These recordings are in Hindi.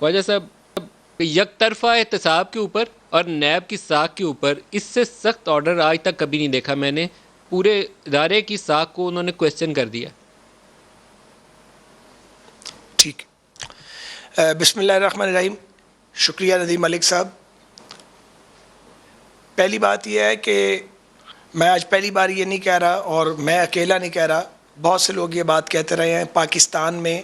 ख्वाजा साहब, यकतरफा एहतसाब के ऊपर और नैब की साख के ऊपर इससे सख्त ऑर्डर आज तक कभी नहीं देखा मैंने। पूरे इदारे की साख को उन्होंने क्वेश्चन कर दिया। ठीक। बिस्मिल्लाहिर्रहमानिर्रहीम। शुक्रिया नदीम मलिक साहब। पहली बात यह है कि मैं आज पहली बार ये नहीं कह रहा और मैं अकेला नहीं कह रहा, बहुत से लोग ये बात कहते रहे हैं, पाकिस्तान में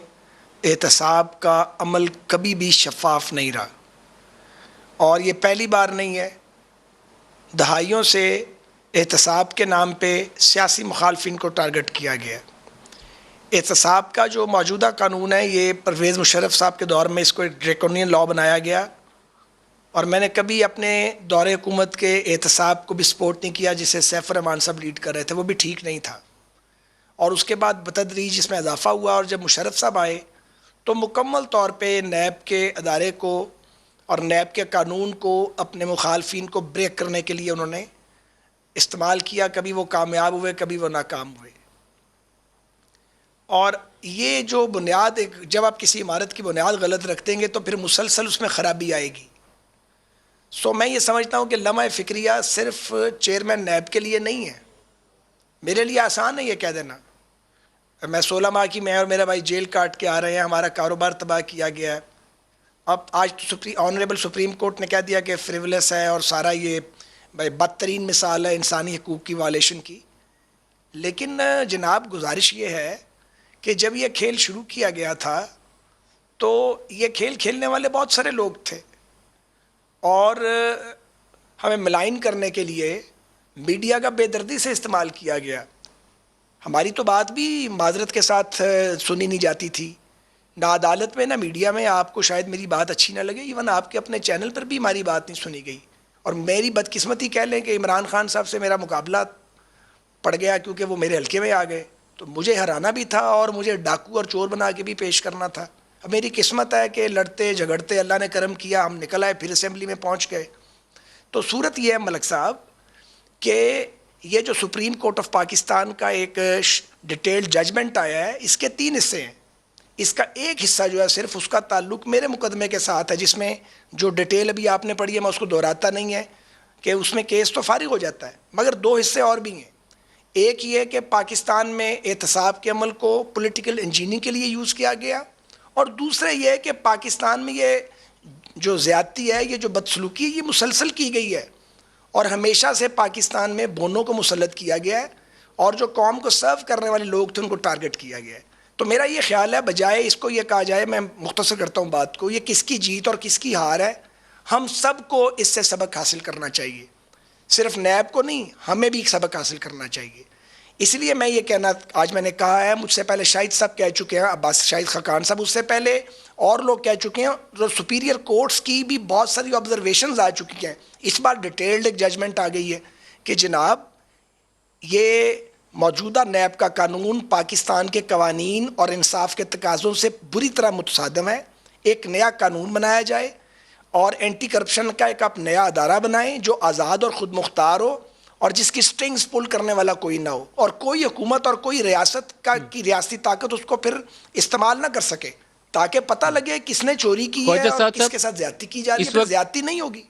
एहतसाब का अमल कभी भी शफाफ नहीं रहा और ये पहली बार नहीं है। दहाइयों से एहतसाब के नाम पे सियासी मुखालफिन को टारगेट किया गया। एहतसाब का जो मौजूदा कानून है, ये परवेज़ मुशर्रफ साहब के दौर में इसको एक ड्रैकोनियन लॉ बनाया गया और मैंने कभी अपने दौरे हुकूमत के एहतसाब को भी सपोर्ट नहीं किया जिसे सैफ रहमान साहब लीड कर रहे थे, वो भी ठीक नहीं था। और उसके बाद बतदरीज इसमें इजाफा हुआ और जब मुशर्रफ साहब आए तो मुकम्मल तौर पे नैब के अदारे को और नैब के कानून को अपने मुखालफिन को ब्रेक करने के लिए उन्होंने इस्तेमाल किया। कभी वो कामयाब हुए, कभी वो नाकाम हुए। और ये जो बुनियाद, जब आप किसी इमारत की बुनियाद गलत रख देंगे तो फिर मुसलसल उसमें ख़राबी आएगी। सो मैं ये समझता हूँ कि लम्हा फ़िक्रिया सिर्फ चेयरमैन नैब के लिए नहीं है। मेरे लिए आसान है ये कह देना, मैं 16 माह की, मैं और मेरा भाई जेल काट के आ रहे हैं, हमारा कारोबार तबाह किया गया है। अब आज तो ऑनरेबल सुप्रीम कोर्ट ने कह दिया कि फ्रिवलेस है और सारा ये भाई बदतरीन मिसाल है इंसानी हकूक़ की वायलेशन की। लेकिन जनाब, गुजारिश ये है कि जब ये खेल शुरू किया गया था तो ये खेल खेलने वाले बहुत सारे लोग थे और हमें मलाइन करने के लिए मीडिया का बेदर्दी से इस्तेमाल किया गया। हमारी तो बात भी माजरत के साथ सुनी नहीं जाती थी, ना अदालत में ना मीडिया में। आपको शायद मेरी बात अच्छी ना लगे, इवन आपके अपने चैनल पर भी हमारी बात नहीं सुनी गई। और मेरी बदकिस्मती कह लें कि इमरान खान साहब से मेरा मुकाबला पड़ गया क्योंकि वो मेरे हल्के में आ गए, तो मुझे हराना भी था और मुझे डाकू और चोर बना के भी पेश करना था। अब मेरी किस्मत है कि लड़ते झगड़ते अल्लाह ने करम किया, हम निकल आए, फिर असेंबली में पहुंच गए। तो सूरत यह है मलिक साहब कि ये जो सुप्रीम कोर्ट ऑफ पाकिस्तान का एक डिटेल्ड जजमेंट आया है, इसके 3 हिस्से हैं। इसका एक हिस्सा जो है सिर्फ उसका ताल्लुक मेरे मुकदमे के साथ है, जिसमें जो डिटेल अभी आपने पढ़ी है मैं उसको दोहराता नहीं है कि उसमें केस तो फारिग हो जाता है, मगर 2 हिस्से और भी हैं। एक ये कि पाकिस्तान में एहतसाब के अमल को पॉलिटिकल इंजीनियरिंग के लिए यूज़ किया गया, और दूसरे ये कि पाकिस्तान में ये जो ज़्यादती है, ये जो बदसलूकी है, ये मुसलसल की गई है और हमेशा से पाकिस्तान में बोनों को मुसल्लत किया गया है और जो कौम को सर्व करने वाले लोग थे उनको टारगेट किया गया है। तो मेरा ये ख्याल है, बजाय इसको ये कहा जाए, मैं मुख्तसर करता हूँ बात को, ये किसकी जीत और किसकी हार है, हम सब को इससे सबक हासिल करना चाहिए। सिर्फ नैब को नहीं, हमें भी एक सबक हासिल करना चाहिए। इसलिए मैं ये कहना, आज मैंने कहा है, मुझसे पहले शाहिद साहब कह चुके हैं, अब्बास शाहिद खाकान साहब, उससे पहले और लोग कह चुके हैं, जो सुपीरियर कोर्ट्स की भी बहुत सारी ऑब्जर्वेशंस आ चुकी हैं। इस बार डिटेल्ड एक जजमेंट आ गई है कि जनाब ये मौजूदा नैब का कानून पाकिस्तान के कवानीन और इंसाफ के तकाज़ों से बुरी तरह मुतसादम है। एक नया कानून बनाया जाए और एंटी करप्शन का एक आप नया अदारा बनाएं जो आज़ाद और ख़ुद मुख्तार हो और जिसकी स्ट्रिंग्स पुल करने वाला कोई ना हो, और कोई हुकूमत और कोई रियासत की रियासती ताकत उसको फिर इस्तेमाल ना कर सके, ताकि पता लगे किसने चोरी की है और किसके साथ ज्यादती की जा रही है, फिर ज्यादती नहीं होगी।